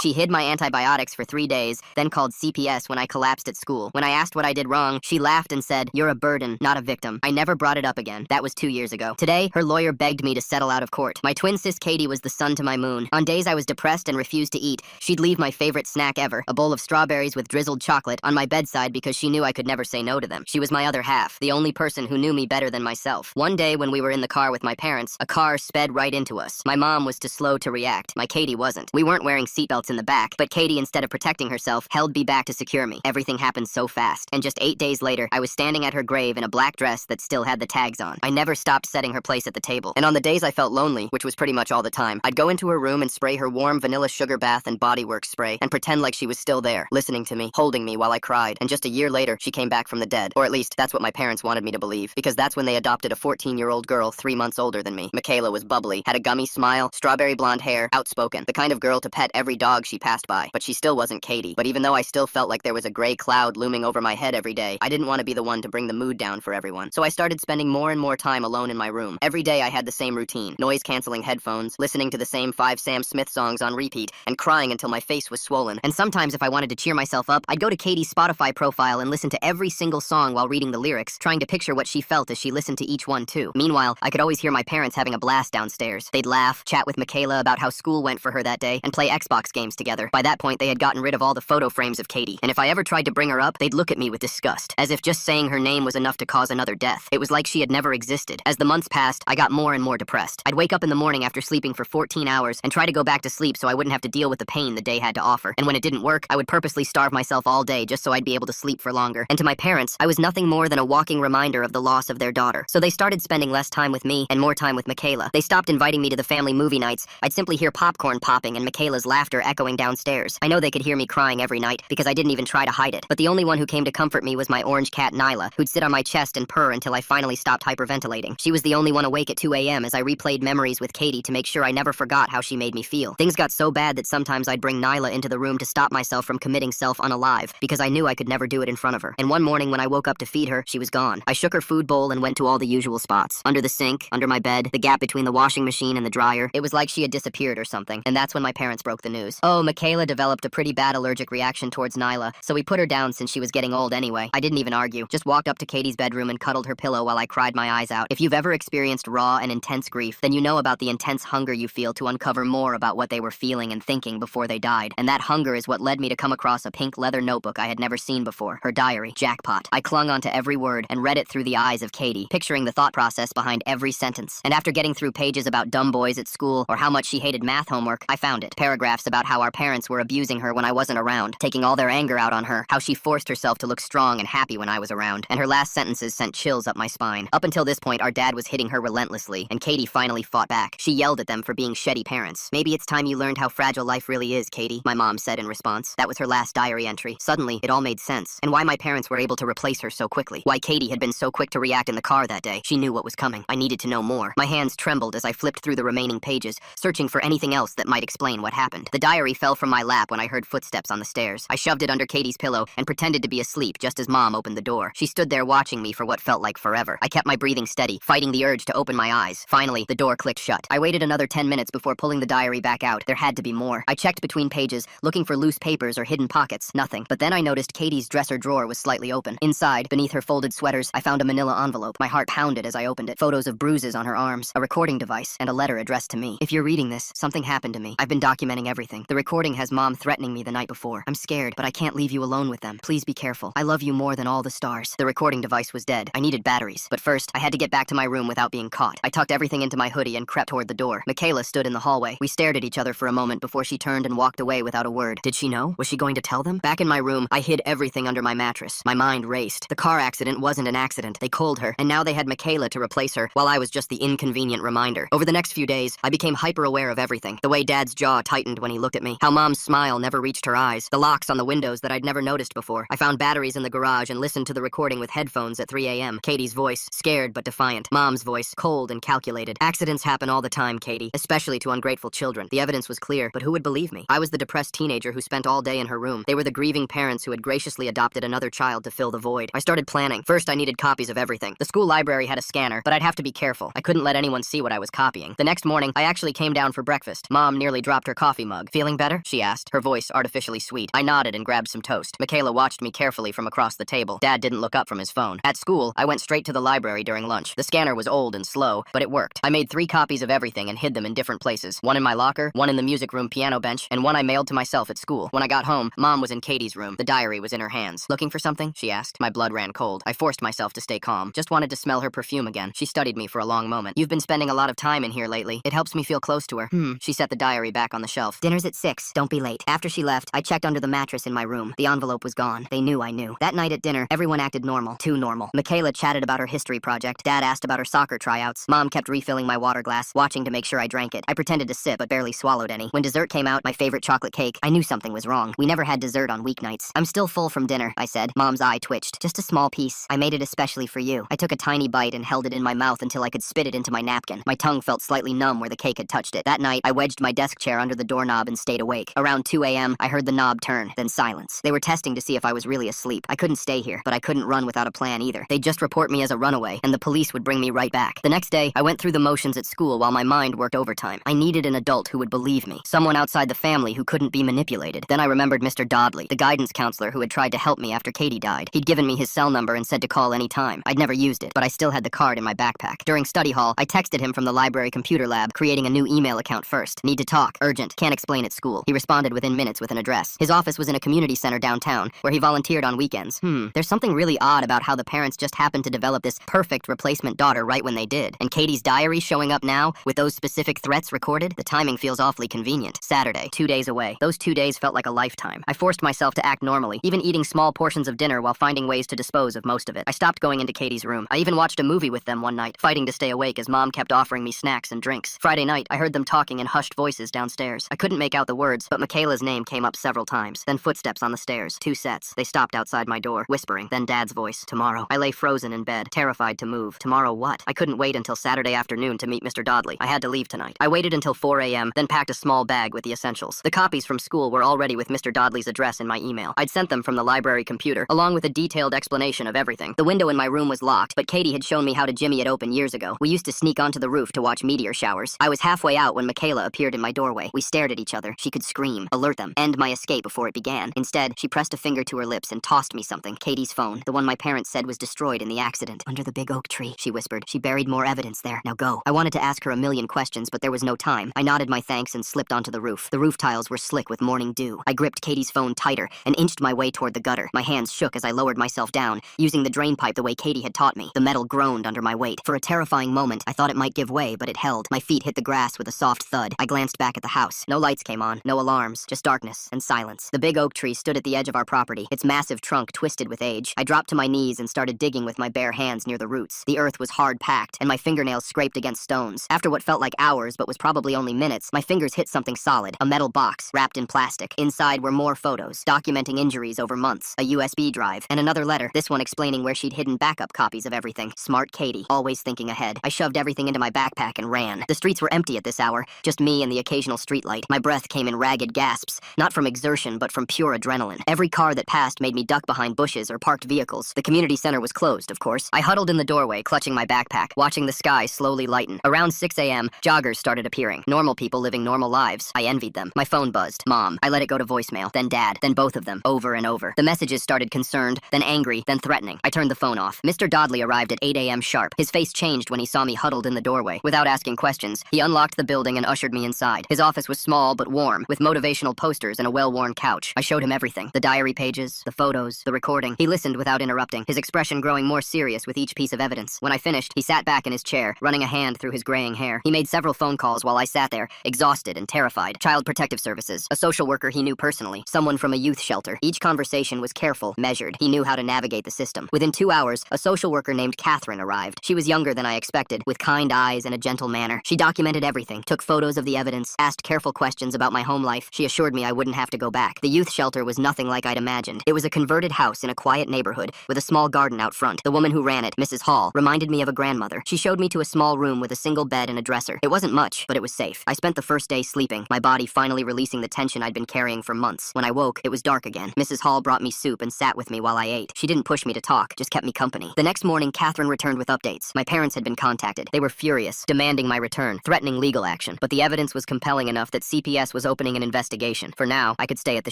She hid my antibiotics for 3 days, then called CPS when I collapsed at school. When I asked what I did wrong, she laughed and said, "You're a burden, not a victim." I never brought it up again. That was 2 years ago. Today, her lawyer begged me to settle out of court. My twin sis Katie was the sun to my moon. On days I was depressed and refused to eat, she'd leave my favorite snack ever, a bowl of strawberries with drizzled chocolate, on my bedside because she knew I could never say no to them. She was my other half, the only person who knew me better than myself. One day when we were in the car with my parents, a car sped right into us. My mom was too slow to react. My Katie wasn't. We weren't wearing seatbelts in the back, but Katie, instead of protecting herself, held me back to secure me. Everything happened so fast, and just 8 days later, I was standing at her grave in a black dress that still had the tags on. I never stopped setting her place at the table. And on the days I felt lonely, which was pretty much all the time, I'd go into her room and spray her warm vanilla sugar bath and bodywork spray and pretend like she was still there, listening to me, holding me while I cried. And just a year later, she came back from the dead. Or at least, that's what my parents wanted me to believe, because that's when they adopted a 14-year-old girl 3 months older than me. Michaela was bubbly, had a gummy smile, strawberry blonde hair, outspoken, the kind of girl to pet every dog she passed by. But she still wasn't Katie. But even though I still felt like there was a gray cloud looming over my head every day, I didn't want to be the one to bring the mood down for everyone. So I started spending more and more time alone in my room. Every day I had the same routine, noise-canceling headphones, listening to the same 5 Sam Smith songs on repeat, and crying until my face was swollen. And sometimes if I wanted to cheer myself up, I'd go to Katie's Spotify profile and listen to every single song while reading the lyrics, trying to picture what she felt as she listened to each one too. Meanwhile, I could always hear my parents having a blast downstairs. They'd laugh, chat with Michaela about how school went for her that day, and play Xbox games together. By that point, they had gotten rid of all the photo frames of Katie, and if I ever tried to bring her up, they'd look at me with disgust, as if just saying her name was enough to cause another death. It was like she had never existed. As the months passed, I got more and more depressed. I'd wake up in the morning after sleeping for 14 hours and try to go back to sleep so I wouldn't have to deal with the pain the day had to offer. And when it didn't work, I would purposely starve myself all day just so I'd be able to sleep for longer. And to my parents, I was nothing more than a walking reminder of the loss of their daughter. So they started spending less time with me and more time with Michaela. They stopped inviting me to the family movie nights. I'd simply hear popcorn popping and Michaela's laughter echoing downstairs. I know they could hear me crying every night because I didn't even try to hide it. But the only one who came to comfort me was my orange cat Nyla, who'd sit on my chest and purr until I finally stopped hyperventilating. She was the only one awake at 2 a.m. as I replayed memories with Katie to make sure I never forgot how she made me feel. Things got so bad that sometimes I'd bring Nyla into the room to stop myself from committing self-unalive because I knew I could never do it in front of her. And one morning when I woke up to feed her, she was gone. I shook her food bowl and went to all the usual spots. Under the sink, under my bed, the gap between the washing machine and the dryer. It was like she had disappeared or something. And that's when my parents broke the news. Oh, Michaela developed a pretty bad allergic reaction towards Nyla, so we put her down since she was getting old anyway. I didn't even argue. Just walked up to Katie's bedroom and cuddled her pillow while I cried my eyes out. If you've ever experienced raw and intense grief, then you know about the intense hunger you feel to uncover more about what they were feeling and thinking before they died. And that hunger is what led me to come across a pink leather notebook I had never seen before. Her diary. Jackpot. I clung onto every word and read it through the eyes of Katie, picturing the thought process behind every sentence. And after getting through pages about dumb boys at school or how much she hated math homework, I found it. Paragraphs about how our parents were abusing her when I wasn't around, taking all their anger out on her, how she forced herself to look strong and happy when I was around. And her last sentences sent chills up my spine. Up until this point, our dad was hitting her relentlessly, and Katie finally fought back. She yelled at them for being shitty parents. "Maybe it's time you learned how fragile life really is, Katie," my mom said in response. That was her last diary entry. Suddenly, it all made sense, and why my parents were able to replace her so quickly. Why Katie had been so quick to react in the car that day. She knew what was coming. I needed to know more. My hands trembled as I flipped through the remaining pages, searching for anything else that might explain what happened. The diary fell from my lap when I heard footsteps on the stairs. I shoved it under Katie's pillow and pretended to be asleep just as Mom opened the door. She stood there watching me for what felt like forever. I kept my breathing steady, fighting the urge to open my eyes. Finally, the door clicked shut. I waited another 10 minutes before pulling the diary back out. There had to be more. I checked between pages, looking for loose papers or hidden pockets. Nothing. But then I noticed Katie's dresser drawer was slightly open. Inside, beneath her folded sweaters, I found a manila envelope. My heart pounded as I opened it. Photos of bruises on her arms, a recording device, and a letter addressed to me. "If you're reading this, something happened to me. I've been documenting everything. The recording has Mom threatening me the night before. I'm scared, but I can't leave you alone with them. Please be careful. I love you more than all the stars." The recording device was dead. I needed batteries. But first, I had to get back to my room without being caught. I tucked everything into my hoodie and crept toward the door. Michaela stood in the hallway. We stared at each other for a moment before she turned and walked away without a word. Did she know? Was she going to tell them? Back in my room, I hid everything under my mattress. My mind raced. The car accident wasn't an accident. They culled her, and now they had Michaela to replace her, while I was just the inconvenient reminder. Over the next few days, I became hyper-aware of everything. The way Dad's jaw tightened when he looked at me, how Mom's smile never reached her eyes, the locks on the windows that I'd never noticed before. I found batteries in the garage and listened to the recording with headphones at 3 a.m. Katie's voice, scared but defiant. Mom's voice, cold and calculated. Accidents happen all the time, Katie, especially to ungrateful children. The evidence was clear, but who would believe me? I was the depressed teenager who spent all day in her room. They were the grieving parents who had graciously adopted another child to fill the void. I started planning. First, I needed copies of everything. The school library had a scanner, but I'd have to be careful. I couldn't let anyone see what I was copying. The next morning, I actually came down for breakfast. Mom nearly dropped her coffee mug. "Feeling Feeling better? She asked, her voice artificially sweet. I nodded and grabbed some toast. Michaela watched me carefully from across the table. Dad didn't look up from his phone. At school, I went straight to the library during lunch. The scanner was old and slow, but it worked. I made 3 copies of everything and hid them in different places. One in my locker, one in the music room piano bench, and one I mailed to myself at school. When I got home, Mom was in Katie's room. The diary was in her hands. Looking for something? She asked. My blood ran cold. I forced myself to stay calm. Just wanted to smell her perfume again. She studied me for a long moment. You've been spending a lot of time in here lately. It helps me feel close to her. She set the diary back on the shelf. Dinner's at 6. Don't be late. After she left, I checked under the mattress in my room. The envelope was gone. They knew I knew. That night at dinner, everyone acted normal. Too normal. Michaela chatted about her history project. Dad asked about her soccer tryouts. Mom kept refilling my water glass, watching to make sure I drank it. I pretended to sip, but barely swallowed any. When dessert came out, my favorite chocolate cake, I knew something was wrong. We never had dessert on weeknights. I'm still full from dinner, I said. Mom's eye twitched. Just a small piece. I made it especially for you. I took a tiny bite and held it in my mouth until I could spit it into my napkin. My tongue felt slightly numb where the cake had touched it. That night, I wedged my desk chair under the doorknob and stayed awake. Around 2 a.m., I heard the knob turn, then silence. They were testing to see if I was really asleep. I couldn't stay here, but I couldn't run without a plan either. They'd just report me as a runaway, and the police would bring me right back. The next day, I went through the motions at school while my mind worked overtime. I needed an adult who would believe me, someone outside the family who couldn't be manipulated. Then I remembered Mr. Dodley, the guidance counselor who had tried to help me after Katie died. He'd given me his cell number and said to call any time. I'd never used it, but I still had the card in my backpack. During study hall, I texted him from the library computer lab, creating a new email account first. Need to talk. Urgent. Can't explain at school. He responded within minutes with an address. His office was in a community center downtown, where he volunteered on weekends. There's something really odd about how the parents just happened to develop this perfect replacement daughter right when they did. And Katie's diary showing up now, with those specific threats recorded? The timing feels awfully convenient. Saturday, 2 days away. Those 2 days felt like a lifetime. I forced myself to act normally, even eating small portions of dinner while finding ways to dispose of most of it. I stopped going into Katie's room. I even watched a movie with them one night, fighting to stay awake as Mom kept offering me snacks and drinks. Friday night, I heard them talking in hushed voices downstairs. I couldn't make out the words, but Michaela's name came up several times. Then footsteps on the stairs. 2 sets. They stopped outside my door, whispering. Then Dad's voice. Tomorrow. I lay frozen in bed, terrified to move. Tomorrow what? I couldn't wait until Saturday afternoon to meet Mr. Dodley. I had to leave tonight. I waited until 4 a.m., then packed a small bag with the essentials. The copies from school were already with Mr. Dodley's address in my email. I'd sent them from the library computer, along with a detailed explanation of everything. The window in my room was locked, but Katie had shown me how to jimmy it open years ago. We used to sneak onto the roof to watch meteor showers. I was halfway out when Michaela appeared in my doorway. We stared at each other. She could scream, alert them, end my escape before it began. Instead, she pressed a finger to her lips and tossed me something. Katie's phone, the one my parents said was destroyed in the accident. Under the big oak tree, she whispered. She buried more evidence there. Now go. I wanted to ask her a million questions, but there was no time. I nodded my thanks and slipped onto the roof. The roof tiles were slick with morning dew. I gripped Katie's phone tighter and inched my way toward the gutter. My hands shook as I lowered myself down, using the drain pipe the way Katie had taught me. The metal groaned under my weight. For a terrifying moment, I thought it might give way, but it held. My feet hit the grass with a soft thud. I glanced back at the house. No lights came on, no alarms, just darkness and silence. The big oak tree stood at the edge of our property, its massive trunk twisted with age. I dropped to my knees and started digging with my bare hands near the roots. The earth was hard packed, and my fingernails scraped against stones. After what felt like hours, but was probably only minutes, my fingers hit something solid, a metal box wrapped in plastic. Inside were more photos, documenting injuries over months, a USB drive, and another letter, this one explaining where she'd hidden backup copies of everything. Smart Katie, always thinking ahead. I shoved everything into my backpack and ran. The streets were empty at this hour, just me and the occasional streetlight. My breath came in ragged gasps, not from exertion, but from pure adrenaline. Every car that passed made me duck behind bushes or parked vehicles. The community center was closed, of course. I huddled in the doorway, clutching my backpack, watching the sky slowly lighten. Around 6 a.m., joggers started appearing. Normal people living normal lives. I envied them. My phone buzzed. Mom. I let it go to voicemail. Then Dad. Then both of them. Over and over. The messages started concerned, then angry, then threatening. I turned the phone off. Mr. Dodley arrived at 8 a.m. sharp. His face changed when he saw me huddled in the doorway. Without asking questions, he unlocked the building and ushered me inside. His office was small but warm, with motivational posters and a well-worn couch. I showed him everything. The diary pages, the photos, the recording. He listened without interrupting, his expression growing more serious with each piece of evidence. When I finished, he sat back in his chair, running a hand through his graying hair. He made several phone calls while I sat there, exhausted and terrified. Child Protective Services, a social worker he knew personally, someone from a youth shelter. Each conversation was careful, measured. He knew how to navigate the system. Within 2 hours, a social worker named Catherine arrived. She was younger than I expected, with kind eyes and a gentle manner. She documented everything, took photos of the evidence, asked careful questions about my home life. She assured me I wouldn't have to go back. The youth shelter was nothing like I'd imagined. It was a converted house in a quiet neighborhood, with a small garden out front. The woman who ran it, Mrs. Hall, reminded me of a grandmother. She showed me to a small room with a single bed and a dresser. It wasn't much, but it was safe. I spent the first day sleeping, my body finally releasing the tension I'd been carrying for months. When I woke, it was dark again. Mrs. Hall brought me soup and sat with me while I ate. She didn't push me to talk, just kept me company. The next morning, Catherine returned with updates. My parents had been contacted. They were furious, demanding my return, threatening legal action. But the evidence was compelling enough that CPS was opening an investigation. For now, I could stay at the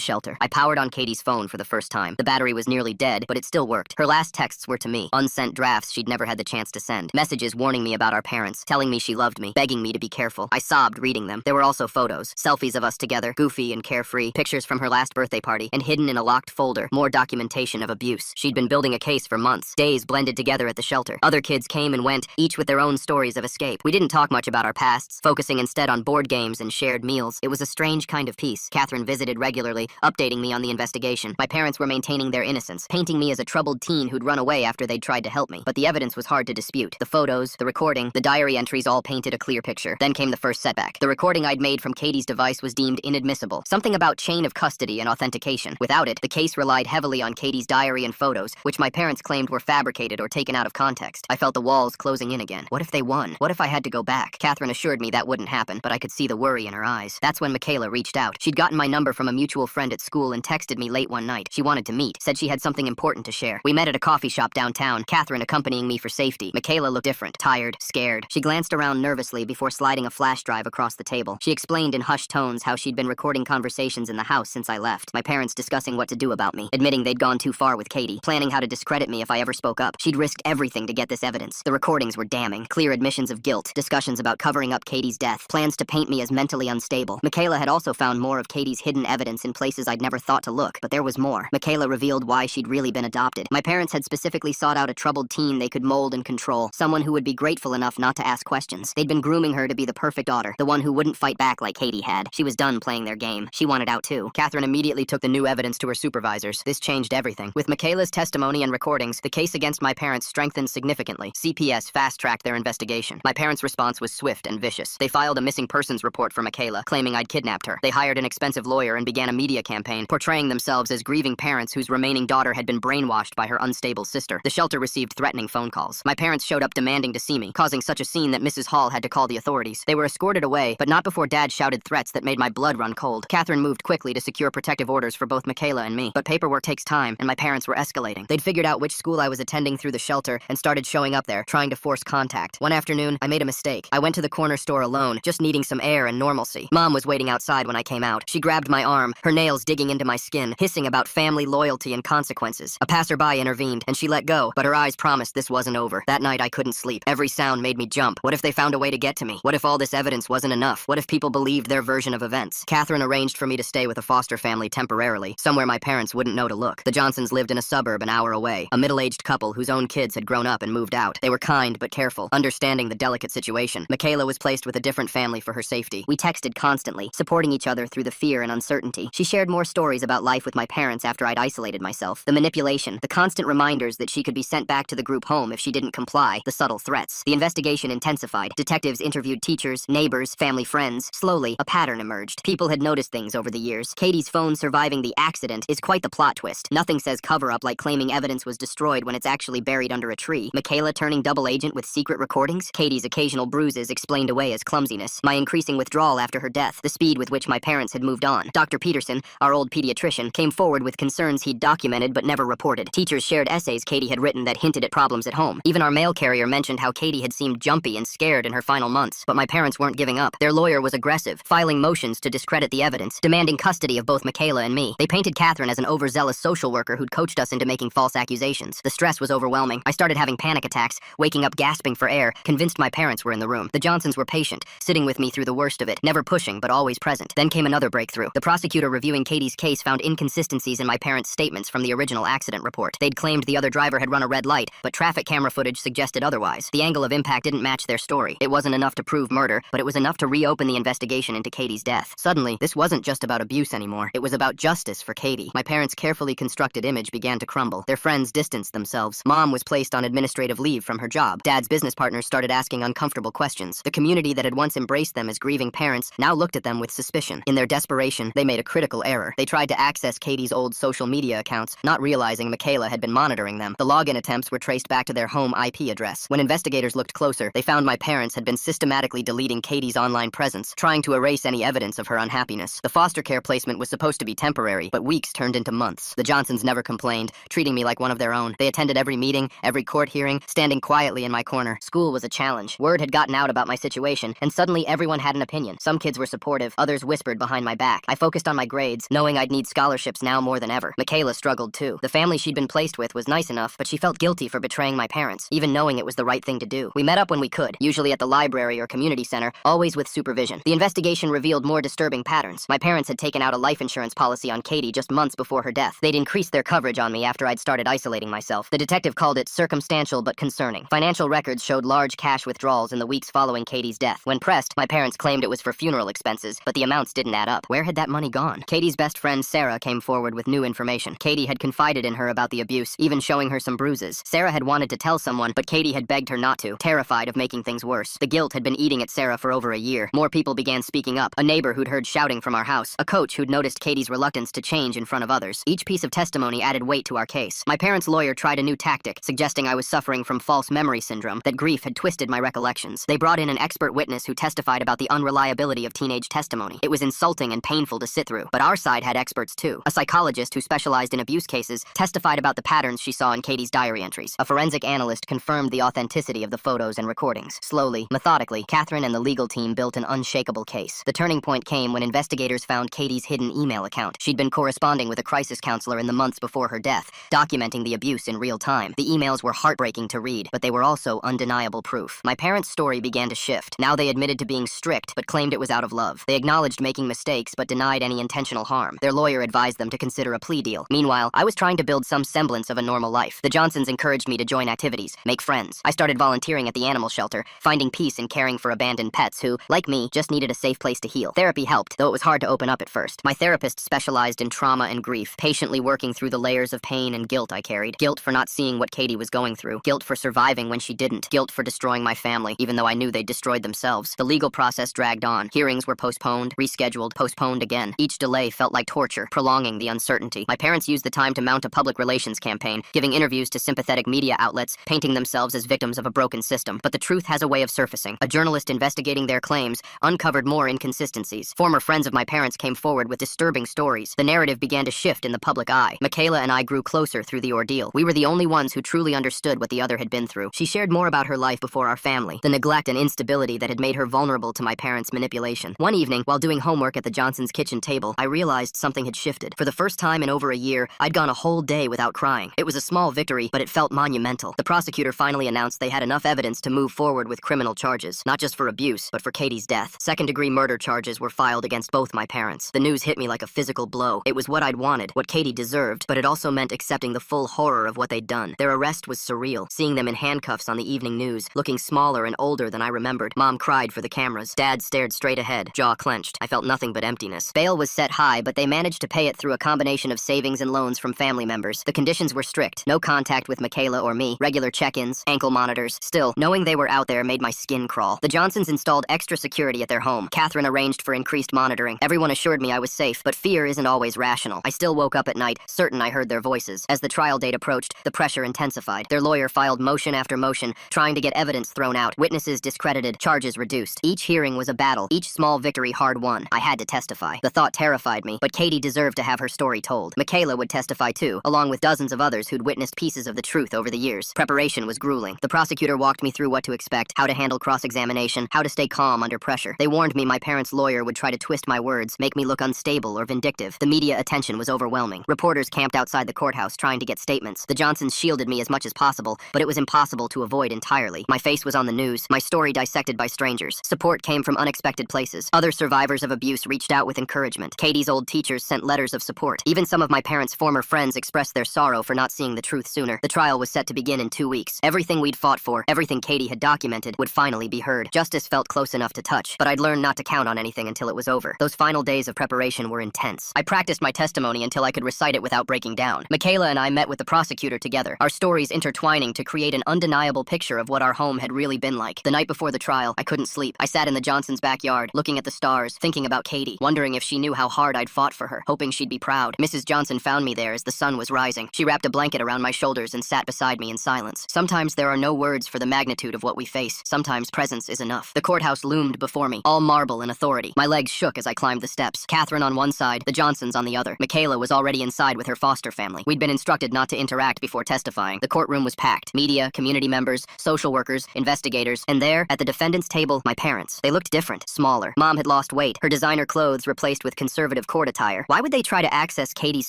shelter. I powered on Katie's phone for the first time. The battery was nearly dead, but it still worked. Her last texts were to me, unsent drafts she'd never had the chance to send. Messages warning me about our parents, telling me she loved me, begging me to be careful. I sobbed reading them. There were also photos, selfies of us together, goofy and carefree, pictures from her last birthday party, and hidden in a locked folder, more documentation of abuse. She'd been building a case for months, days blended together at the shelter. Other kids came and went, each with their own stories of escape. We didn't talk much about our pasts, focusing instead on board games and shared meals. It was a strange kind of peace. Catherine visited regularly, updating me on the investigation. My parents were maintaining their innocence, painting me as a troubled teen who'd run away after they'd tried to help me. But the evidence was hard to dispute. The photos, the recording, the diary entries all painted a clear picture. Then came the first setback. The recording I'd made from Katie's device was deemed inadmissible. Something about chain of custody and authentication. Without it, the case relied heavily on Katie's diary and photos, which my parents claimed were fabricated or taken out of context. I felt the walls closing in again. What if they won? What if I had to go back? Catherine assured me that wouldn't happen, but I could see the worry in her eyes. That's when Michaela reached out. She'd gotten my number from a mutual friend at school and texted me late one night. She wanted to meet, said she had something important to share. We met at a coffee shop downtown, Catherine accompanying me for safety. Michaela looked different, tired, scared. She glanced around nervously before sliding a flash drive across the table. She explained in hushed tones how she'd been recording conversations in the house since I left, my parents discussing what to do about me, admitting they'd gone too far with Katie, planning how to discredit me if I ever spoke up. She'd risked everything to get this evidence. The recordings were damning, clear admissions of guilt, discussions about covering up Katie's death, plans to paint me as mentally unstable. Michaela had also found more of Katie's hidden evidence in places I'd never thought to look, but there was more. Michaela revealed why she'd really been adopted. My parents had specifically sought out a troubled teen they could mold and control, someone who would be grateful enough not to ask questions. They'd been grooming her to be the perfect daughter, the one who wouldn't fight back like Katie had. She was done playing their game. She wanted out too. Catherine immediately took the new evidence to her supervisors. This changed everything. With Michaela's testimony and recordings, the case against my parents strengthened significantly. CPS fast-tracked their investigation. My parents' response was swift and vicious. They filed a missing persons report for Michaela, claiming I'd kidnapped her. They hired an expensive lawyer and began a media campaign, portraying themselves as grieving parents whose remaining daughter had been brainwashed by her unstable sister. The shelter received threatening phone calls. My parents showed up demanding to see me, causing such a scene that Mrs. Hall had to call the authorities. They were escorted away, but not before Dad shouted threats that made my blood run cold. Catherine moved quickly to secure protective orders for both Michaela and me, but paperwork takes time, and my parents were escalating. They'd figured out which school I was attending through the shelter and started showing up there, trying to force contact. One afternoon, I made a mistake. I went to the corner store alone, just needing some air and normalcy. Mom was waiting outside when I came out. She grabbed my arm, her nails digging into my skin, hissing about family loyalty and consequences. A passerby intervened, and she let go, but her eyes promised this wasn't over. That night, I couldn't sleep. Every sound made me jump. What if they found a way to get to me? What if all this evidence wasn't enough? What if people believed their version of events? Catherine arranged for me to stay with a foster family temporarily, somewhere my parents wouldn't know to look. The Johnsons lived in a suburb an hour away, a middle-aged couple whose own kids had grown up and moved out. They were kind but careful, understanding the delicate situation. Michaela was placed with a different family for her safety. We texted constantly, supporting each other through the fear and uncertainty. She shared more stories about life with my parents after I'd isolated myself. The manipulation, the constant reminders that she could be sent back to the group home if she didn't comply, the subtle threats. The investigation intensified. Detectives interviewed teachers, neighbors, family friends. Slowly, a pattern emerged. People had noticed things over the years. Katie's phone surviving the accident is quite the plot twist. Nothing says cover-up like claiming evidence was destroyed when it's actually buried under a tree. Michaela turning double agent with secret recordings. Katie's occasional bruises explained away as clumsiness. My increasing withdrawal after her death. The speed with which my parents had moved on. Dr. Peterson, our old pediatrician, came forward with concerns he'd documented but never reported. Teachers shared essays Katie had written that hinted at problems at home. Even our mail carrier mentioned how Katie had seemed jumpy and scared in her final months. But my parents weren't giving up. Their lawyer was aggressive, filing motions to discredit the evidence, demanding custody of both Michaela and me. They painted Catherine as an overzealous social worker who'd coached us into making false accusations. The stress was overwhelming. I started having panic attacks, waking up gasping for air, convinced my parents were in the room. The Johnsons were patient, sitting with me through the worst of it, never pushing but always present. Then came another breakthrough. The prosecutor reviewing Katie's case found inconsistencies in my parents' statements from the original accident report. They'd claimed the other driver had run a red light, but traffic camera footage suggested otherwise. The angle of impact didn't match their story. It wasn't enough to prove murder, but it was enough to reopen the investigation into Katie's death. Suddenly, this wasn't just about abuse anymore. It was about justice for Katie. My parents' carefully constructed image began to crumble. Their friends distanced themselves. Mom was placed on administrative leave from her job. Dad's business partners started asking uncomfortable questions. The community that had once embraced them as grieving parents now looked at them with suspicion. In their desperation, they made a critical error. They tried to access Katie's old social media accounts, not realizing Michaela had been monitoring them. The login attempts were traced back to their home IP address. When investigators looked closer, they found my parents had been systematically deleting Katie's online presence, trying to erase any evidence of her unhappiness. The foster care placement was supposed to be temporary, but weeks turned into months. The Johnsons never complained, treating me like one of their own. They attended every meeting, every court hearing, standing quietly in my corner. School was a challenge. Word had gotten out about my situation, and suddenly everyone had an opinion. Some kids were supportive, Others whispered behind my back. I focused on my grades, knowing I'd need scholarships now more than ever. Michaela struggled too. The family she'd been placed with was nice enough, but she felt guilty for betraying my parents, even knowing it was the right thing to do. We met up when we could, usually at the library or community center, always with supervision. The investigation revealed more disturbing patterns. My parents had taken out a life insurance policy on Katie just months before her death. They'd increased their coverage on me after I'd started isolating myself. The detective called it circumstantial but concerning. Financial records showed large cash withdrawals in the weeks following Katie's death. When pressed, my parents claimed it was for funeral expenses, but the amounts didn't add up. Where had that money gone? Katie's best friend, Sarah, came forward with new information. Katie had confided in her about the abuse, even showing her some bruises. Sarah had wanted to tell someone, but Katie had begged her not to, terrified of making things worse. The guilt had been eating at Sarah for over a year. More people began speaking up. A neighbor who'd heard shouting from our house. A coach who'd noticed Katie's reluctance to change in front of others. Each piece of testimony added weight to our case. My parents' lawyer tried a new tactic, suggesting I was suffering from false memory syndrome, that grief had twisted my recollections. They brought in an expert witness who testified about the unreliability of teenage testimony. It was insulting and painful to sit through, but our side had experts too. A psychologist who specialized in abuse cases testified about the patterns she saw in Katie's diary entries. A forensic analyst confirmed the authenticity of the photos and recordings. Slowly, methodically, Catherine and the legal team built an unshakable case. The turning point came when investigators found Katie's hidden email account. She'd been corresponding with a crisis counselor in the months before her death, documenting the abuse in real time. The emails were heartbreaking to read, but they were also undeniable proof. My parents' story began to shift. Now they admitted to being strict, but claimed it was out of love. They acknowledged making mistakes, but denied any intentional harm. Their lawyer advised them to consider a plea deal. Meanwhile, I was trying to build some semblance of a normal life. The Johnsons encouraged me to join activities, make friends. I started volunteering at the animal shelter, finding peace in caring for abandoned pets who, like me, just needed a safe place to heal. Therapy helped, though it was hard to open up at first. My therapist specialized in trauma and grief, patiently working through the layers of pain and guilt I carried. Guilt for not seeing what Katie was going through. Guilt for surviving when she didn't. Guilt for destroying my family, even though I knew they'd destroyed themselves. The legal process dragged on. Hearings were postponed, rescheduled, postponed again. Each delay felt like torture, prolonging the uncertainty. My parents used the time to mount a public relations campaign, giving interviews to sympathetic media outlets, painting themselves as victims of a broken system. But the truth has a way of surfacing. A journalist investigating their claims uncovered more inconsistencies. Former friends of my parents came forward with disturbing stories. The narrative began to shift in the public eye. Michaela and I grew closer through the ordeal. We were the only ones who truly understood what the other had been through. She shared more about her life before our family, the neglect and instability that had made her vulnerable to my parents' manipulation. One evening, while doing homework at the Johnsons' kitchen table, I realized something had shifted. For the first time in over a year, I'd gone a whole day without crying. It was a small victory, but it felt monumental. The prosecutor finally announced they had enough evidence to move forward with criminal charges, not just for abuse, but for Katie's death. Second-degree murder charges were filed against both my parents. The news hit me like a physical blow. It was what I'd wanted, what Katie deserved, but it also meant accepting the full horror of what they'd done. Their arrest was surreal, seeing them in handcuffs on the evening news, looking smaller and older than I remembered. Mom cried for the cameras. Dad stared straight ahead, jaw clenched. I felt nothing but emptiness. Bail was set high, but they managed to pay it through a combination of savings and loans from family members. The conditions were strict. No contact with Michaela or me, regular check-ins, ankle monitors. Still, knowing they were out there made my skin crawl. The Johnsons installed extra security at their home. Catherine arranged for increased monitoring. Everyone assured me I was safe, but fear isn't always rational. I still woke up at night, certain I heard their voices. As the trial date approached, the pressure intensified. Their lawyer filed motion after motion, trying to get evidence thrown out, witnesses discredited, charges reduced. Each hearing was a battle, each small victory hard won. I had to testify. The thought terrified me, but Katie deserved to have her story told. Michaela would testify too, along with dozens of others who'd witnessed pieces of the truth over the years. Preparation was grueling. The prosecutor walked me through what to expect, how to handle cross-examination, how to stay calm under pressure. They warned me my parents' lawyer would try to twist my words, make me look unstable or vindictive. The media attention was overwhelming. Reporters camped outside the courthouse trying to get statements. The Johnsons shielded me as much as possible, but it was impossible to avoid entirely. My face was on the news, my story dissected by strangers. Support came from unexpected places. Other survivors of abuse reached out with encouragement. Katie's old teachers sent letters of support. Even some of my parents' former friends expressed their sorrow for not seeing the truth sooner. The trial was set to begin in 2 weeks. Everything we'd fought for, everything Katie had documented, would finally be heard. Justice felt close enough to touch, but I'd learned not to count on anything until it was over. Those final days of preparation were intense. I practiced my testimony until I could recite it without breaking down. Michaela and I met with the prosecutor together, our stories intertwining to create an undeniable picture of what our home had really been like. The night before the trial, I couldn't sleep. I sat in the Johnsons' backyard, looking at the stars, thinking about Katie, wondering if she knew how hard I'd fought for her, hoping she'd be proud. Mrs. Johnson found me there as the sun was rising. She wrapped a blanket around my shoulders and sat beside me in silence. Sometimes there are no words for the magnitude of what we face. Sometimes presence is enough. The courthouse loomed before me, all marble and authority. My legs shook as I climbed the steps. Catherine on one side, the Johnsons on the other. Michaela was already inside with her foster family. We'd been instructed not to interact before testifying. The courtroom was packed. Media, community members, social workers, investigators, and there, at the defendant's table, my parents. They looked different, smaller. Mom had lost lost weight, her designer clothes replaced with conservative court attire. Why would they try to access Katie's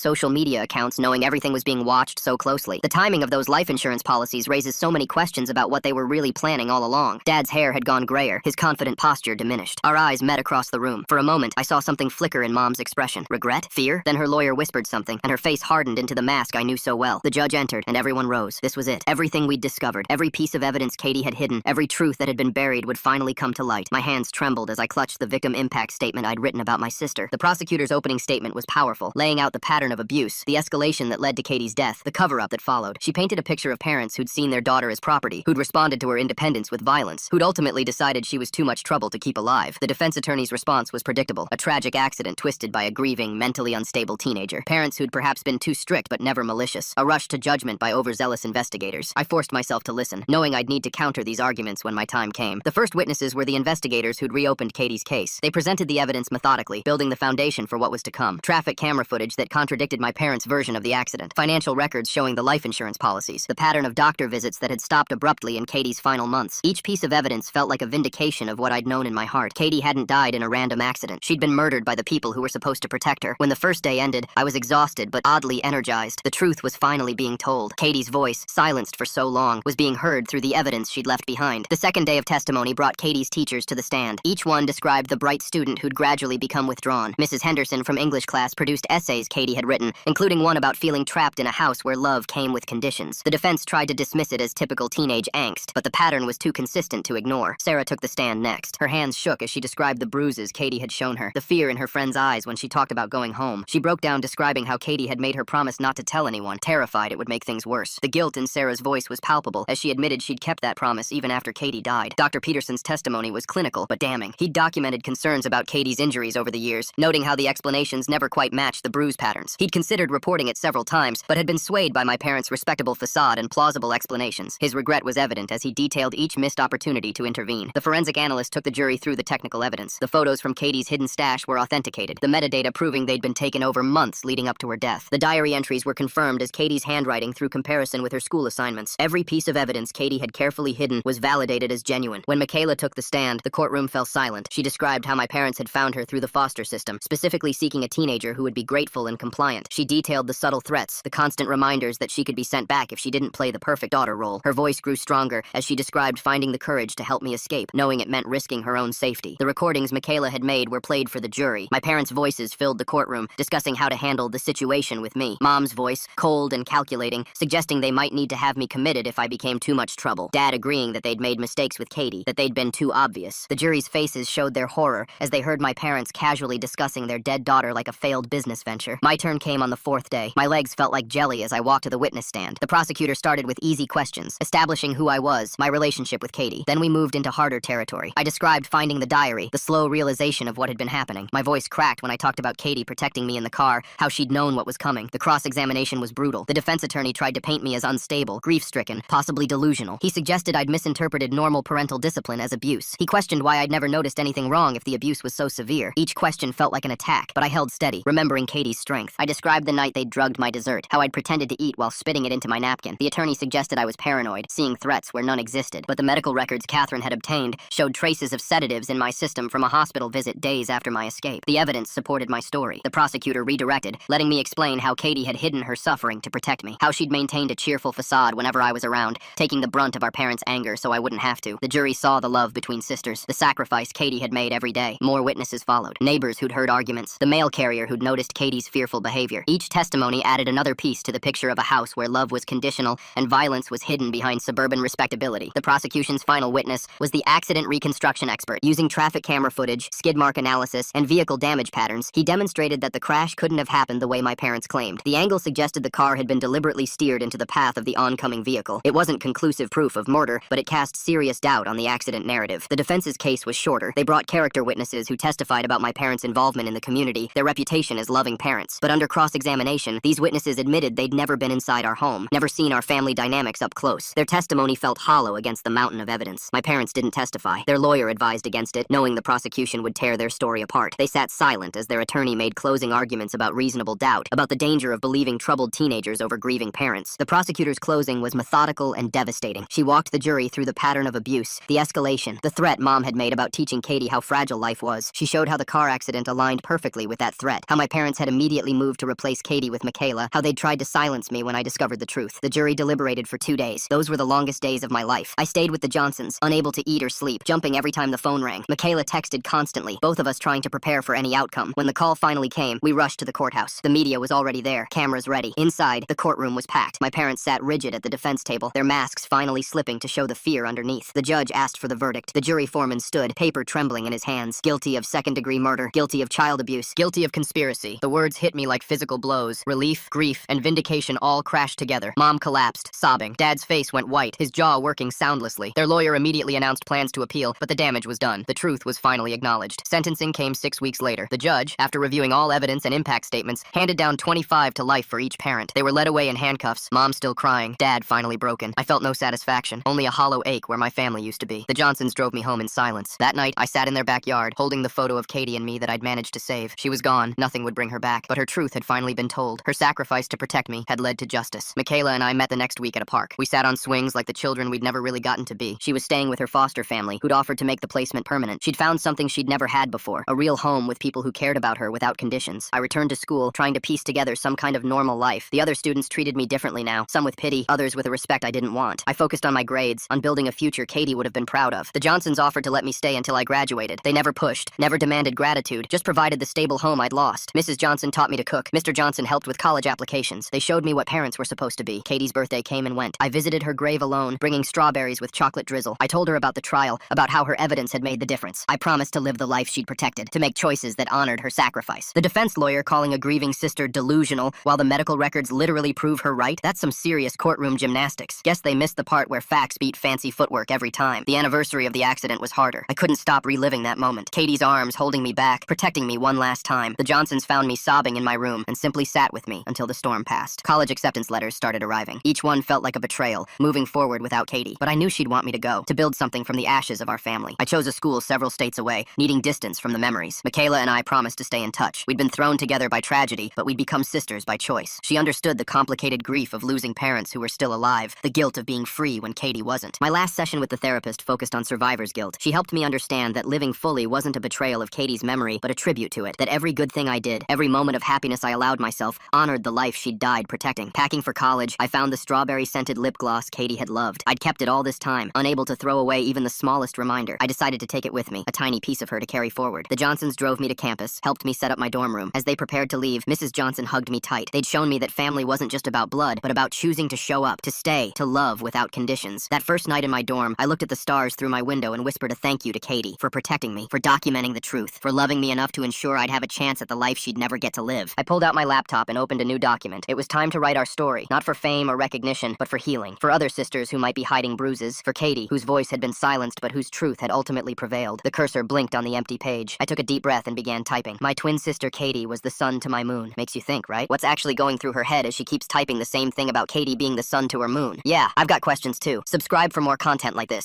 social media accounts knowing everything was being watched so closely? The timing of those life insurance policies raises so many questions about what they were really planning all along. Dad's hair had gone grayer, his confident posture diminished. Our eyes met across the room. For a moment, I saw something flicker in Mom's expression. Regret? Fear? Then her lawyer whispered something, and her face hardened into the mask I knew so well. The judge entered, and everyone rose. This was it. Everything we'd discovered, every piece of evidence Katie had hidden, every truth that had been buried would finally come to light. My hands trembled as I clutched the victim impact statement I'd written about my sister. The prosecutor's opening statement was powerful, laying out the pattern of abuse, the escalation that led to Katie's death, the cover-up that followed. She painted a picture of parents who'd seen their daughter as property, who'd responded to her independence with violence, who'd ultimately decided she was too much trouble to keep alive. The defense attorney's response was predictable, a tragic accident twisted by a grieving, mentally unstable teenager. Parents who'd perhaps been too strict but never malicious. A rush to judgment by overzealous investigators. I forced myself to listen, knowing I'd need to counter these arguments when my time came. The first witnesses were the investigators who'd reopened Katie's case. They presented the evidence methodically, building the foundation for what was to come. Traffic camera footage that contradicted my parents' version of the accident. Financial records showing the life insurance policies. The pattern of doctor visits that had stopped abruptly in Katie's final months. Each piece of evidence felt like a vindication of what I'd known in my heart. Katie hadn't died in a random accident. She'd been murdered by the people who were supposed to protect her. When the first day ended, I was exhausted but oddly energized. The truth was finally being told. Katie's voice, silenced for so long, was being heard through the evidence she'd left behind. The second day of testimony brought Katie's teachers to the stand. Each one described the bright student who'd gradually become withdrawn. Mrs. Henderson from English class produced essays Katie had written, including one about feeling trapped in a house where love came with conditions. The defense tried to dismiss it as typical teenage angst, but the pattern was too consistent to ignore. Sarah took the stand next. Her hands shook as she described the bruises Katie had shown her, the fear in her friend's eyes when she talked about going home. She broke down describing how Katie had made her promise not to tell anyone, terrified it would make things worse. The guilt in Sarah's voice was palpable as she admitted she'd kept that promise even after Katie died. Dr. Peterson's testimony was clinical but damning. He'd documented concerns about Katie's injuries over the years, noting how the explanations never quite matched the bruise patterns. He'd considered reporting it several times, but had been swayed by my parents' respectable facade and plausible explanations. His regret was evident as he detailed each missed opportunity to intervene. The forensic analyst took the jury through the technical evidence. The photos from Katie's hidden stash were authenticated, the metadata proving they'd been taken over months leading up to her death. The diary entries were confirmed as Katie's handwriting through comparison with her school assignments. Every piece of evidence Katie had carefully hidden was validated as genuine. When Michaela took the stand, the courtroom fell silent. She described how my parents had found her through the foster system, specifically seeking a teenager who would be grateful and compliant. She detailed the subtle threats, the constant reminders that she could be sent back if she didn't play the perfect daughter role. Her voice grew stronger as she described finding the courage to help me escape, knowing it meant risking her own safety. The recordings Michaela had made were played for the jury. My parents' voices filled the courtroom, discussing how to handle the situation with me. Mom's voice, cold and calculating, suggesting they might need to have me committed if I became too much trouble. Dad agreeing that they'd made mistakes with Katie, that they'd been too obvious. The jury's faces showed their horror as they heard my parents casually discussing their dead daughter like a failed business venture. My turn came on the fourth day. My legs felt like jelly as I walked to the witness stand. The prosecutor started with easy questions, establishing who I was, my relationship with Katie. Then we moved into harder territory. I described finding the diary, the slow realization of what had been happening. My voice cracked when I talked about Katie protecting me in the car, how she'd known what was coming. The cross-examination was brutal. The defense attorney tried to paint me as unstable, grief-stricken, possibly delusional. He suggested I'd misinterpreted normal parental discipline as abuse. He questioned why I'd never noticed anything wrong if the abuse was so severe. Each question felt like an attack, but I held steady, remembering Katie's strength. I described the night they'd drugged my dessert, how I'd pretended to eat while spitting it into my napkin. The attorney suggested I was paranoid, seeing threats where none existed, but the medical records Catherine had obtained showed traces of sedatives in my system from a hospital visit days after my escape. The evidence supported my story. The prosecutor redirected, letting me explain how Katie had hidden her suffering to protect me, how she'd maintained a cheerful facade whenever I was around, taking the brunt of our parents' anger so I wouldn't have to. The jury saw the love between sisters, the sacrifice Katie had made every day. More witnesses followed, neighbors who'd heard arguments, the mail carrier who'd noticed Katie's fearful behavior. Each testimony added another piece to the picture of a house where love was conditional and violence was hidden behind suburban respectability. The prosecution's final witness was the accident reconstruction expert. Using traffic camera footage, skid mark analysis, and vehicle damage patterns, he demonstrated that the crash couldn't have happened the way my parents claimed. The angle suggested the car had been deliberately steered into the path of the oncoming vehicle. It wasn't conclusive proof of murder, but it cast serious doubt on the accident narrative. The defense's case was shorter. They brought character witnesses who testified about my parents' involvement in the community, their reputation as loving parents. But under cross-examination, these witnesses admitted they'd never been inside our home, never seen our family dynamics up close. Their testimony felt hollow against the mountain of evidence. My parents didn't testify. Their lawyer advised against it, knowing the prosecution would tear their story apart. They sat silent as their attorney made closing arguments about reasonable doubt, about the danger of believing troubled teenagers over grieving parents. The prosecutor's closing was methodical and devastating. She walked the jury through the pattern of abuse, the escalation, the threat Mom had made about teaching Katie how fragile life life was. She showed how the car accident aligned perfectly with that threat, how my parents had immediately moved to replace Katie with Michaela, how they'd tried to silence me when I discovered the truth. The jury deliberated for 2 days. Those were the longest days of my life. I stayed with the Johnsons, unable to eat or sleep, jumping every time the phone rang. Michaela texted constantly, both of us trying to prepare for any outcome. When the call finally came, we rushed to the courthouse. The media was already there, cameras ready. Inside, the courtroom was packed. My parents sat rigid at the defense table, their masks finally slipping to show the fear underneath. The judge asked for the verdict. The jury foreman stood, paper trembling in his hands. Guilty of second-degree murder, guilty of child abuse, guilty of conspiracy. The words hit me like physical blows. Relief, grief, and vindication all crashed together. Mom collapsed, sobbing. Dad's face went white, his jaw working soundlessly. Their lawyer immediately announced plans to appeal, but the damage was done. The truth was finally acknowledged. Sentencing came 6 weeks later. The judge, after reviewing all evidence and impact statements, handed down 25 to life for each parent. They were led away in handcuffs, Mom still crying, Dad finally broken. I felt no satisfaction, only a hollow ache where my family used to be. The Johnsons drove me home in silence. That night, I sat in their backyard, holding the photo of Katie and me that I'd managed to save. She was gone, nothing would bring her back, but her truth had finally been told. Her sacrifice to protect me had led to justice. Michaela and I met the next week at a park. We sat on swings like the children we'd never really gotten to be. She was staying with her foster family, who'd offered to make the placement permanent. She'd found something she'd never had before, a real home with people who cared about her without conditions. I returned to school, trying to piece together some kind of normal life. The other students treated me differently now, some with pity, others with a respect I didn't want. I focused on my grades, on building a future Katie would have been proud of. The Johnsons offered to let me stay until I graduated. They never pushed, never demanded gratitude, just provided the stable home I'd lost. Mrs. Johnson taught me to cook. Mr. Johnson helped with college applications. They showed me what parents were supposed to be. Katie's birthday came and went. I visited her grave alone, bringing strawberries with chocolate drizzle. I told her about the trial, about how her evidence had made the difference. I promised to live the life she'd protected, to make choices that honored her sacrifice. The defense lawyer calling a grieving sister delusional, while the medical records literally prove her right? That's some serious courtroom gymnastics. Guess they missed the part where facts beat fancy footwork every time. The anniversary of the accident was harder. I couldn't stop reliving that moment. Katie's arms holding me back, protecting me one last time. The Johnsons found me sobbing in my room and simply sat with me until the storm passed. College acceptance letters started arriving. Each one felt like a betrayal, moving forward without Katie. But I knew she'd want me to go, to build something from the ashes of our family. I chose a school several states away, needing distance from the memories. Michaela and I promised to stay in touch. We'd been thrown together by tragedy, but we'd become sisters by choice. She understood the complicated grief of losing parents who were still alive, the guilt of being free when Katie wasn't. My last session with the therapist focused on survivor's guilt. She helped me understand that living fully wasn't a betrayal of Katie's memory, but a tribute to it. That every good thing I did, every moment of happiness I allowed myself, honored the life she'd died protecting. Packing for college, I found the strawberry-scented lip gloss Katie had loved. I'd kept it all this time, unable to throw away even the smallest reminder. I decided to take it with me, a tiny piece of her to carry forward. The Johnsons drove me to campus, helped me set up my dorm room. As they prepared to leave, Mrs. Johnson hugged me tight. They'd shown me that family wasn't just about blood, but about choosing to show up, to stay, to love without conditions. That first night in my dorm, I looked at the stars through my window and whispered a thank you to Katie for protecting me, for documenting the truth, for loving me enough to ensure I'd have a chance at the life she'd never get to live. I pulled out my laptop and opened a new document. It was time to write our story, not for fame or recognition, but for healing, for other sisters who might be hiding bruises, for Katie, whose voice had been silenced but whose truth had ultimately prevailed. The cursor blinked on the empty page. I took a deep breath and began typing. My twin sister Katie was the sun to my moon. Makes you think, right? What's actually going through her head as she keeps typing the same thing about Katie being the sun to her moon? Yeah, I've got questions too. Subscribe for more content like this.